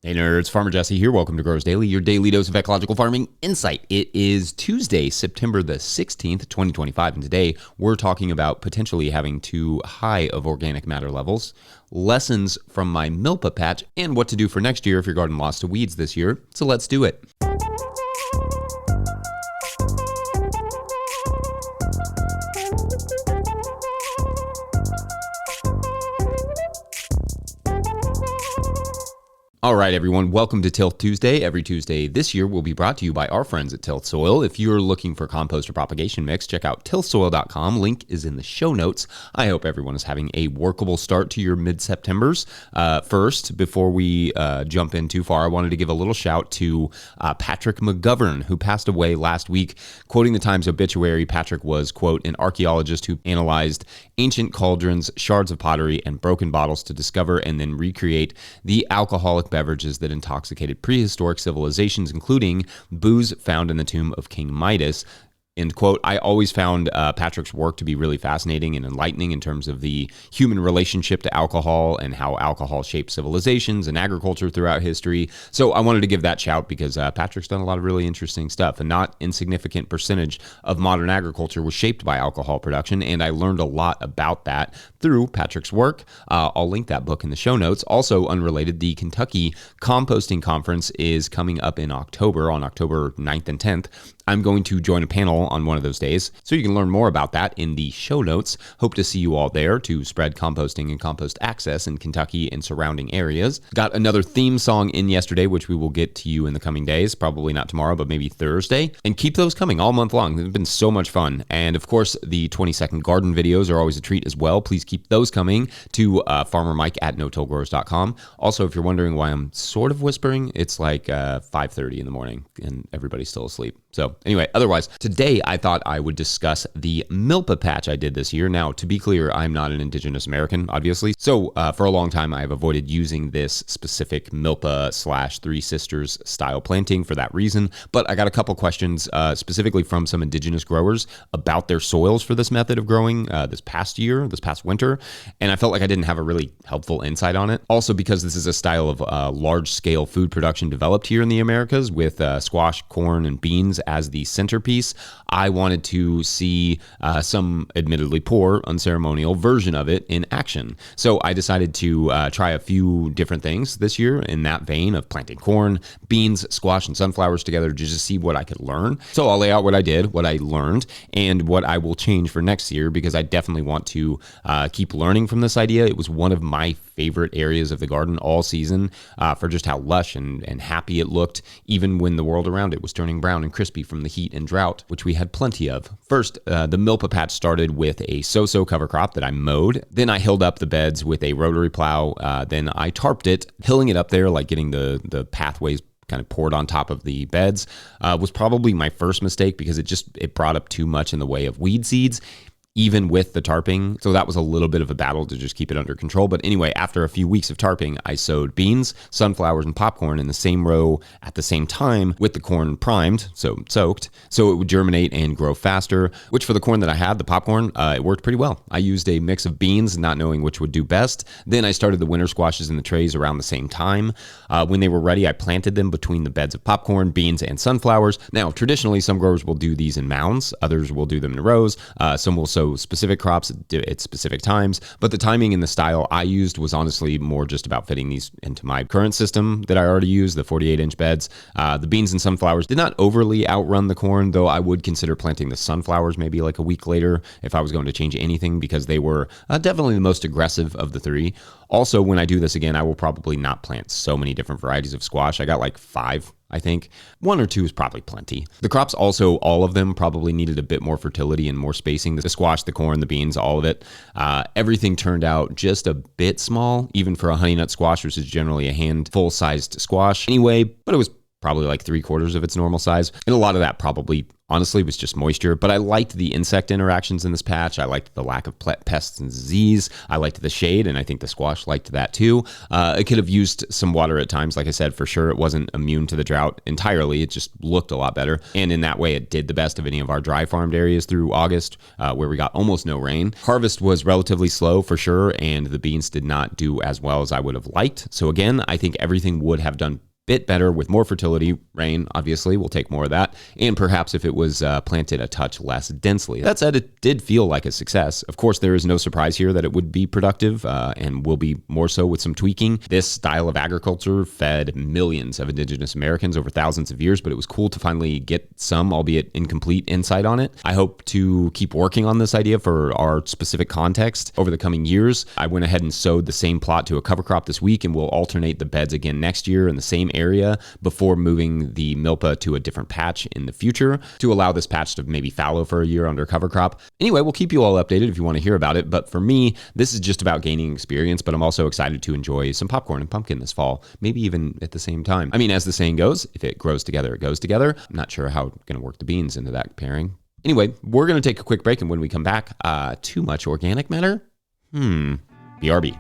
Hey nerds, Farmer Jesse here. Welcome to Growers Daily, your daily dose of ecological farming insight. It is Tuesday, September the 16th, 2025, and today we're talking about potentially having too high of organic matter levels, lessons from my milpa patch, and what to do for next year if your garden lost to weeds this year. So let's do it. All right, everyone, welcome to Tilth Tuesday. Every Tuesday this year will be brought to you by our friends at Tilth Soil. If you're looking for compost or propagation mix, check out tilthsoil.com. Link is in the show notes. I hope everyone is having a workable start to your mid-Septembers. First, before we jump in too far, I wanted to give a little shout to Patrick McGovern, who passed away last week. Quoting the Times obituary, Patrick was, quote, an archaeologist who analyzed ancient cauldrons, shards of pottery, and broken bottles to discover and then recreate the alcoholic beverages that intoxicated prehistoric civilizations, including booze found in the tomb of King Midas. End quote. I always found Patrick's work to be really fascinating and enlightening in terms of the human relationship to alcohol and how alcohol shaped civilizations and agriculture throughout history. So I wanted to give that shout because Patrick's done a lot of really interesting stuff. A not insignificant percentage of modern agriculture was shaped by alcohol production, and I learned a lot about that through Patrick's work. I'll link that book in the show notes. Also unrelated, the Kentucky Composting Conference is coming up in October, on October 9th and 10th. I'm going to join a panel on one of those days, so you can learn more about that in the show notes. Hope to see you all there to spread composting and compost access in Kentucky and surrounding areas. Got another theme song in yesterday, which we will get to you in the coming days, probably not tomorrow, but maybe Thursday. And keep those coming all month long. They've been so much fun. And of course, the 20-second garden videos are always a treat as well. Please keep those coming to farmermike@notillgrowers.com. Also, if you're wondering why I'm sort of whispering, it's like 5:30 in the morning and everybody's still asleep. So anyway, otherwise, today I thought I would discuss the milpa patch I did this year. Now, to be clear, I'm not an Indigenous American, obviously. So for a long time, I've avoided using this specific milpa / Three Sisters style planting for that reason. But I got a couple questions specifically from some Indigenous growers about their soils for this method of growing this past winter. And I felt like I didn't have a really helpful insight on it. Also, because this is a style of large-scale food production developed here in the Americas with squash, corn, and beans as the centerpiece, I wanted to see some admittedly poor, unceremonial version of it in action. So I decided to try a few different things this year in that vein of planting corn, beans, squash, and sunflowers together just to see what I could learn. So I'll lay out what I did, what I learned, and what I will change for next year because I definitely want to keep learning from this idea. It was one of my favorite areas of the garden all season for just how lush and happy it looked, even when the world around it was turning brown and crispy from the heat and drought, which we had plenty of. First, the milpa patch started with a so-so cover crop that I mowed. Then I hilled up the beds with a rotary plow. Then I tarped it. Hilling it up there, like getting the pathways kind of poured on top of the beds, was probably my first mistake because it brought up too much in the way of weed seeds, even with the tarping. So that was a little bit of a battle to just keep it under control. But anyway, after a few weeks of tarping, I sowed beans, sunflowers, and popcorn in the same row at the same time with the corn primed, so soaked, so it would germinate and grow faster, which for the corn that I had, the popcorn, it worked pretty well. I used a mix of beans, not knowing which would do best. Then I started the winter squashes in the trays around the same time. When they were ready, I planted them between the beds of popcorn, beans, and sunflowers. Now, traditionally, some growers will do these in mounds. Others will do them in rows. Some will sow specific crops at specific times, but the timing and the style I used was honestly more just about fitting these into my current system that I already use, the 48-inch beds. The beans and sunflowers did not overly outrun the corn, though I would consider planting the sunflowers maybe like a week later if I was going to change anything because they were definitely the most aggressive of the three. Also, when I do this again, I will probably not plant so many different varieties of squash. I got like 5, I think. 1 or 2 is probably plenty. The crops also, all of them probably needed a bit more fertility and more spacing. The squash, the corn, the beans, all of it. Everything turned out just a bit small, even for a honey nut squash, which is generally a handful-sized squash anyway, but it was probably like 3/4 of its normal size. And a lot of that probably, honestly, was just moisture. But I liked the insect interactions in this patch. I liked the lack of pests and disease. I liked the shade, and I think the squash liked that too. It could have used some water at times. Like I said, for sure, it wasn't immune to the drought entirely. It just looked a lot better. And in that way, it did the best of any of our dry farmed areas through August, where we got almost no rain. Harvest was relatively slow for sure, and the beans did not do as well as I would have liked. So again, I think everything would have done bit better with more fertility. Rain, obviously, we'll take more of that. And perhaps if it was planted a touch less densely. That said, it did feel like a success. Of course, there is no surprise here that it would be productive and will be more so with some tweaking. This style of agriculture fed millions of indigenous Americans over thousands of years, but it was cool to finally get some, albeit incomplete, insight on it. I hope to keep working on this idea for our specific context over the coming years. I went ahead and sowed the same plot to a cover crop this week, and we'll alternate the beds again next year in the same area before moving the milpa to a different patch in the future to allow this patch to maybe fallow for a year under cover crop. Anyway, we'll keep you all updated if you want to hear about it. But for me, this is just about gaining experience, but I'm also excited to enjoy some popcorn and pumpkin this fall, maybe even at the same time. I mean, as the saying goes, if it grows together, it goes together. I'm not sure how I'm going to work the beans into that pairing. Anyway, we're going to take a quick break, and when we come back, too much organic matter? BRB.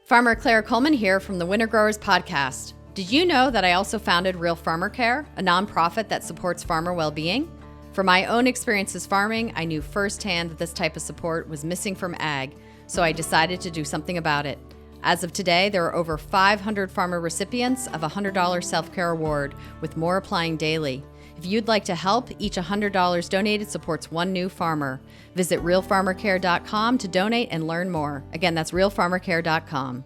Farmer Claire Coleman here from the Winter Growers Podcast. Did you know that I also founded Real Farmer Care, a nonprofit that supports farmer well-being? From my own experiences farming, I knew firsthand that this type of support was missing from ag, so I decided to do something about it. As of today, there are over 500 farmer recipients of a $100 self-care award, with more applying daily. If you'd like to help, each $100 donated supports one new farmer. Visit realfarmercare.com to donate and learn more. Again, that's realfarmercare.com.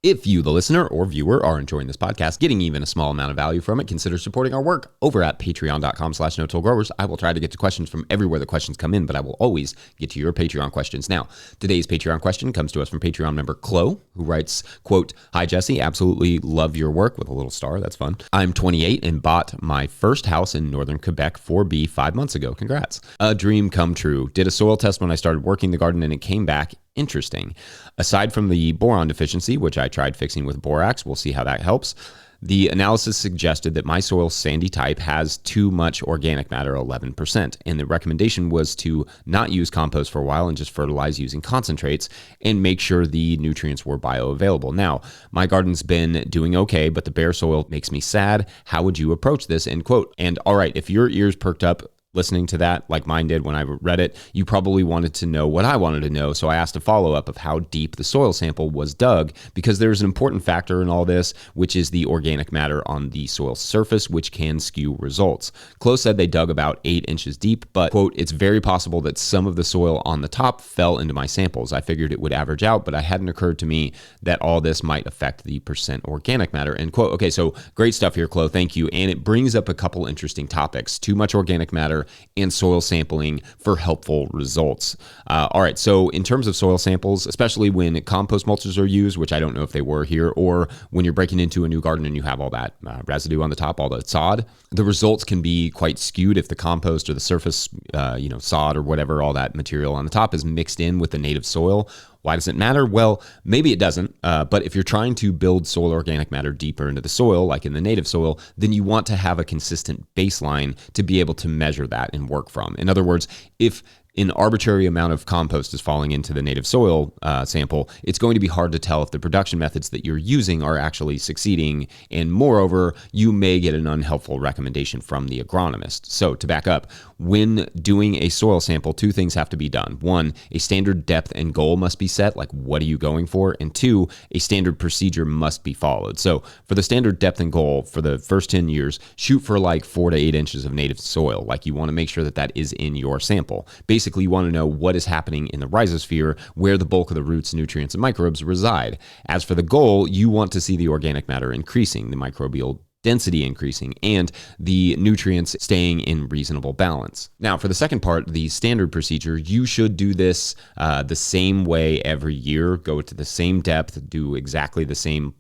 If you, the listener or viewer, are enjoying this podcast, getting even a small amount of value from it, consider supporting our work over at patreon.com/no-till-growers. I will try to get to questions from everywhere the questions come in, but I will always get to your Patreon questions. Now, today's Patreon question comes to us from Patreon member Chloe, who writes, quote, "Hi, Jesse. Absolutely love your work," with a little star. That's fun. "I'm 28 and bought my first house in northern Quebec 4B 5 months ago. Congrats. A dream come true. Did a soil test when I started working the garden and it came back interesting. Aside from the boron deficiency, which I tried fixing with borax, we'll see how that helps. The analysis suggested that my soil's sandy type has too much organic matter, 11%, and the recommendation was to not use compost for a while and just fertilize using concentrates and make sure the nutrients were bioavailable. Now, my garden's been doing okay, but the bare soil makes me sad. How would you approach this?" End quote. And all right, if your ears perked up listening to that, like mine did when I read it, you probably wanted to know what I wanted to know. So I asked a follow-up of how deep the soil sample was dug, because there's an important factor in all this, which is the organic matter on the soil surface, which can skew results. Chloe said they dug about 8 inches deep, but, quote, "It's very possible that some of the soil on the top fell into my samples. I figured it would average out, but it hadn't occurred to me that all this might affect the percent organic matter," end quote. Okay, so great stuff here, Chloe. Thank you. And it brings up a couple interesting topics: too much organic matter and soil sampling for helpful results. All right, so in terms of soil samples, especially when compost mulches are used, which I don't know if they were here, or when you're breaking into a new garden and you have all that residue on the top, all the sod, the results can be quite skewed if the compost or the surface, sod or whatever, all that material on the top is mixed in with the native soil. Why does it matter? Well, maybe it doesn't, but if you're trying to build soil organic matter deeper into the soil, like in the native soil, then you want to have a consistent baseline to be able to measure that and work from. In other words, if an arbitrary amount of compost is falling into the native soil sample, it's going to be hard to tell if the production methods that you're using are actually succeeding. And moreover, you may get an unhelpful recommendation from the agronomist. So to back up, when doing a soil sample, 2 things have to be done. 1, a standard depth and goal must be set, like what are you going for? And 2, a standard procedure must be followed. So for the standard depth and goal for the first 10 years, shoot for like 4 to 8 inches of native soil. Like you want to make sure that that is in your sample. Basically, you want to know what is happening in the rhizosphere, where the bulk of the roots, nutrients, and microbes reside. As for the goal, you want to see the organic matter increasing, the microbial density increasing, and the nutrients staying in reasonable balance. Now, for the second part, the standard procedure, you should do this the same way every year. Go to the same depth, do exactly the same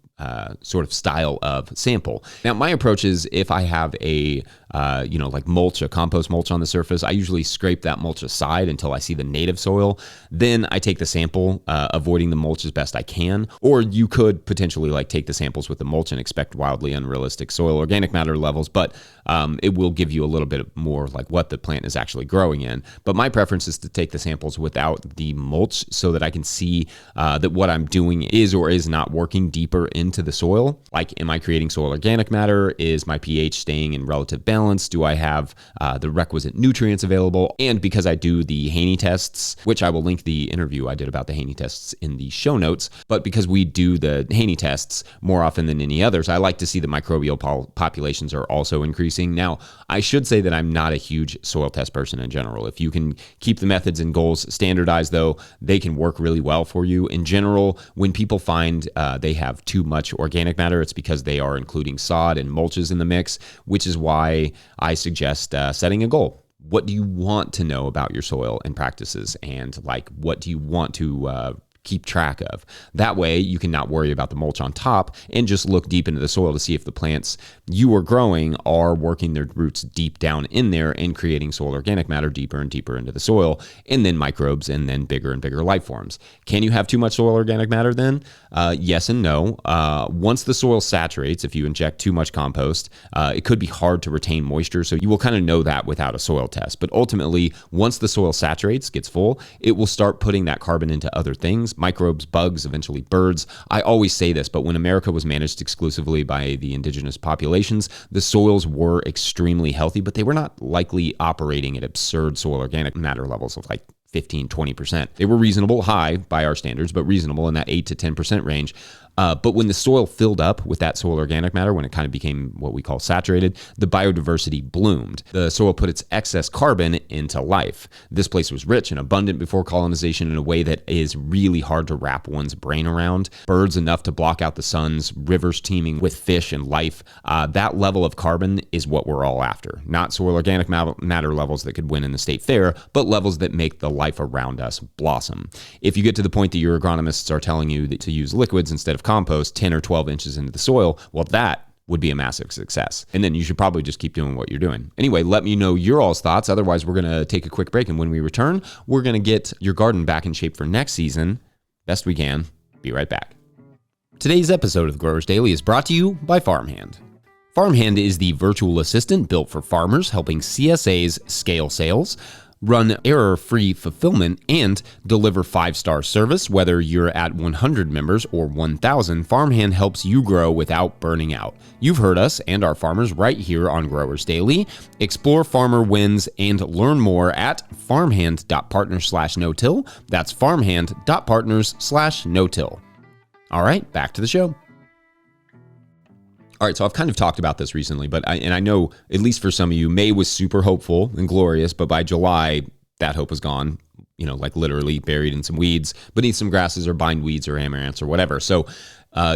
sort of style of sample. Now, my approach is if I have a, like mulch, a compost mulch on the surface, I usually scrape that mulch aside until I see the native soil. Then I take the sample, avoiding the mulch as best I can. Or you could potentially like take the samples with the mulch and expect wildly unrealistic soil organic matter levels, but it will give you a little bit more like what the plant is actually growing in. But my preference is to take the samples without the mulch so that I can see that what I'm doing is or is not working deeper into the soil. Like, am I creating soil organic matter? Is my pH staying in relative balance? Do I have the requisite nutrients available? And because I do the Haney tests, which I will link the interview I did about the Haney tests in the show notes, but because we do the Haney tests more often than any others, I like to see that microbial populations are also increasing. Now, I should say that I'm not a huge soil test person in general. If you can keep the methods and goals standardized, though, they can work really well for you. In general, when people find they have too much organic matter, it's because they are including sod and mulches in the mix, which is why I suggest setting a goal. What do you want to know about your soil and practices? And like, what do you want to keep track of? That way you can not worry about the mulch on top and just look deep into the soil to see if the plants you are growing are working their roots deep down in there and creating soil organic matter deeper and deeper into the soil, and then microbes, and then bigger and bigger life forms. Can you have too much soil organic matter then? Yes and no. Once the soil saturates, if you inject too much compost, it could be hard to retain moisture, so you will kind of know that without a soil test. But ultimately, once the soil saturates, gets full, it will start putting that carbon into other things, microbes, bugs, eventually birds. I always say this, but when America was managed exclusively by the indigenous populations, the soils were extremely healthy, but they were not likely operating at absurd soil organic matter levels of like 15, 20%. They were reasonable, high by our standards, but reasonable in that 8 to 10% range. But when the soil filled up with that soil organic matter, when it kind of became what we call saturated, the biodiversity bloomed. The soil put its excess carbon into life. This place was rich and abundant before colonization in a way that is really hard to wrap one's brain around. Birds enough to block out the suns, rivers teeming with fish and life. That level of carbon is what we're all after. Not soil organic matter levels that could win in the state fair, but levels that make the life around us blossom. If you get to the point that your agronomists are telling you that to use liquids instead of compost 10 or 12 inches into the soil, well, that would be a massive success. And then you should probably just keep doing what you're doing. Anyway, let me know your all's thoughts. Otherwise, we're going to take a quick break. And when we return, we're going to get your garden back in shape for next season. Best we can. Be right back. Today's episode of the Growers Daily is brought to you by Farmhand. Farmhand is the virtual assistant built for farmers, helping CSAs scale sales, run error-free fulfillment, and deliver 5-star service. Whether you're at 100 members or 1,000, Farmhand helps you grow without burning out. You've heard us and our farmers right here on Growers Daily. Explore farmer wins and learn more at farmhand.partners/no-till. That's farmhand.partners/no-till. All right, back to the show. All right, so I've kind of talked about this recently, but I know, at least for some of you, May was super hopeful and glorious, but by July, that hope was gone, like literally buried in some weeds, beneath some grasses or bindweeds or amaranths or whatever. So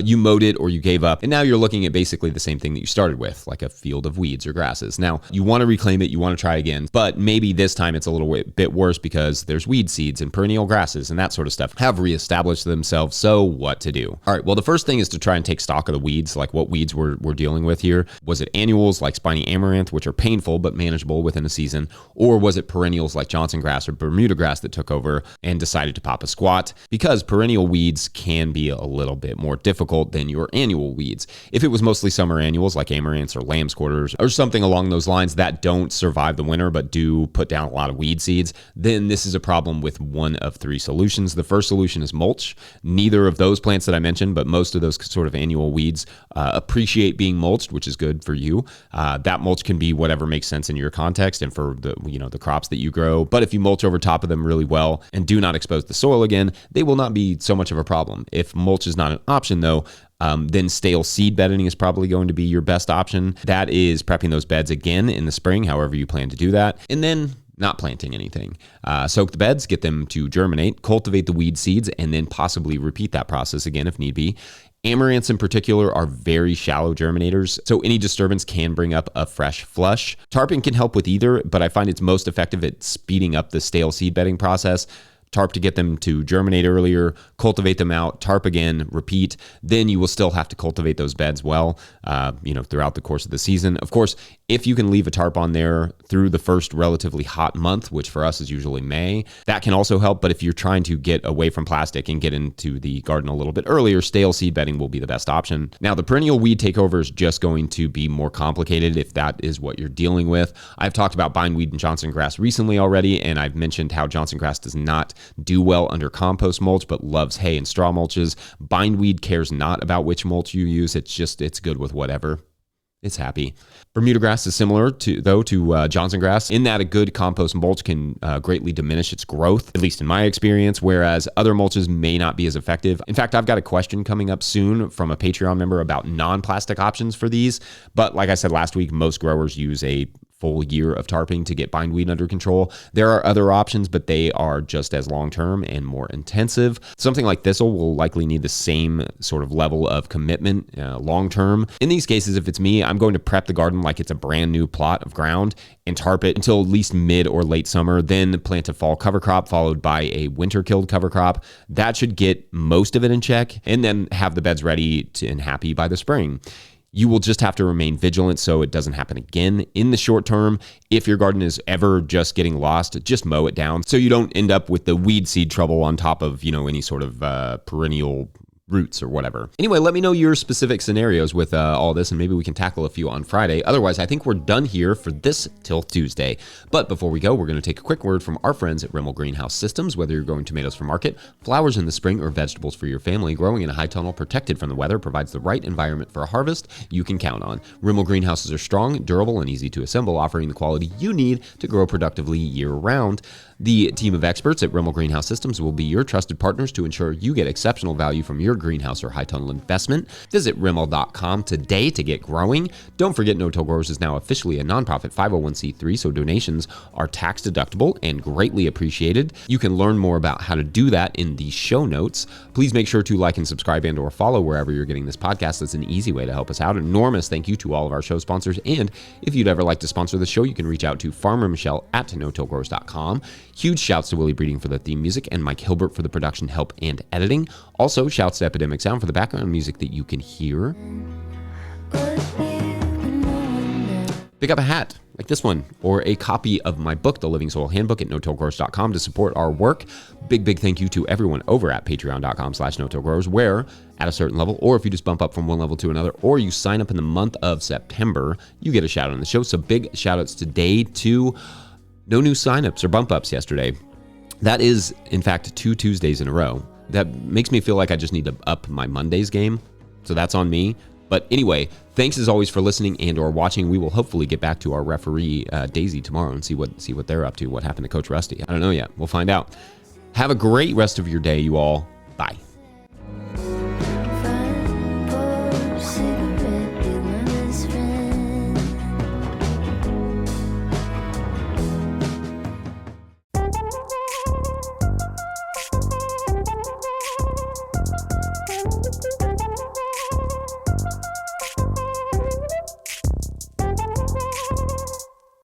you mowed it or you gave up, and now you're looking at basically the same thing that you started with, like a field of weeds or grasses. Now, you want to reclaim it, you want to try again, but maybe this time it's a little bit worse because there's weed seeds and perennial grasses and that sort of stuff have reestablished themselves, so what to do? All right, well, the first thing is to try and take stock of the weeds, like what weeds we're dealing with here. Was it annuals like spiny amaranth, which are painful but manageable within a season, or was it perennials like Johnson grass or Bermuda grass that took over and decided to pop a squat? Because perennial weeds can be a little bit more difficult than your annual weeds. If it was mostly summer annuals like amaranths or lamb's quarters or something along those lines that don't survive the winter but do put down a lot of weed seeds, then this is a problem with one of 3 solutions. The first solution is mulch. Neither of those plants that I mentioned, but most of those sort of annual weeds appreciate being mulched, which is good for you. That mulch can be whatever makes sense in your context and for the crops that you grow. But if you mulch over top of them really well and do not expose the soil again, they will not be so much of a problem. If mulch is not an option, though, then stale seed bedding is probably going to be your best option. That is prepping those beds again in the spring, however you plan to do that, and then not planting anything. Soak the beds, get them to germinate, cultivate the weed seeds, and then possibly repeat that process again if need be. Amaranths in particular are very shallow germinators, so any disturbance can bring up a fresh flush. Tarpon can help with either, but I find it's most effective at speeding up the stale seed bedding process. tarp to get them to germinate earlier, cultivate them out, tarp again, repeat. Then you will still have to cultivate those beds well, throughout the course of the season. Of course, if you can leave a tarp on there through the first relatively hot month, which for us is usually May, that can also help. But if you're trying to get away from plastic and get into the garden a little bit earlier, stale seed bedding will be the best option. Now, the perennial weed takeover is just going to be more complicated if that is what you're dealing with. I've talked about bindweed and Johnson grass recently already, and I've mentioned how Johnson grass does not do well under compost mulch, but loves hay and straw mulches. Bindweed cares not about which mulch you use. It's good with whatever. It's happy. Bermuda grass is similar to Johnson grass in that a good compost mulch can greatly diminish its growth, at least in my experience, whereas other mulches may not be as effective. In fact, I've got a question coming up soon from a Patreon member about non-plastic options for these. But like I said last week, most growers use a full year of tarping to get bindweed under control. There are other options, but they are just as long-term and more intensive. Something like thistle will likely need the same sort of level of commitment long-term. In these cases, if it's me, I'm going to prep the garden like it's a brand new plot of ground and tarp it until at least mid or late summer, then plant a fall cover crop followed by a winter-killed cover crop. That should get most of it in check, and then have the beds ready and happy by the spring. You will just have to remain vigilant so it doesn't happen again. In the short term, if your garden is ever just getting lost, just mow it down so you don't end up with the weed seed trouble on top of, any sort of perennial roots or whatever. Anyway, let me know your specific scenarios with all this, and maybe we can tackle a few on Friday. Otherwise, I think we're done here for this Till Tuesday. But before we go, we're going to take a quick word from our friends at Rimmel Greenhouse Systems. Whether you're growing tomatoes for market, flowers in the spring, or vegetables for your family, growing in a high tunnel protected from the weather provides the right environment for a harvest you can count on. Rimmel greenhouses are strong, durable, and easy to assemble, offering the quality you need to grow productively year-round. The team of experts at Rimmel Greenhouse Systems will be your trusted partners to ensure you get exceptional value from your greenhouse or high tunnel investment. Visit Rimmel.com today to get growing. Don't forget, No Till Growers is now officially a nonprofit 501c3, so donations are tax deductible and greatly appreciated. You can learn more about how to do that in the show notes. Please make sure to like and subscribe and or follow wherever you're getting this podcast. That's an easy way to help us out. Enormous thank you to all of our show sponsors. And if you'd ever like to sponsor the show, you can reach out to Farmer Michelle at notillgrowers.com. Huge shouts to Willie Breeding for the theme music and Mike Hilbert for the production help and editing. Also, shouts to Epidemic Sound for the background music that you can hear. Pick up a hat like this one, or a copy of my book, The Living Soil Handbook, at notillgrowers.com to support our work. Big thank you to everyone over at patreon.com/notillgrowers, where at a certain level, or if you just bump up from one level to another, or you sign up in the month of September, you get a shout out on the show. So big shout outs today to no new signups or bump ups yesterday. That is, in fact, 2 Tuesdays in a row. That makes me feel like I just need to up my Mondays game. So that's on me. But anyway, thanks as always for listening and or watching. We will hopefully get back to our referee, Daisy, tomorrow and see what they're up to, what happened to Coach Rusty. I don't know yet. We'll find out. Have a great rest of your day, you all. Bye.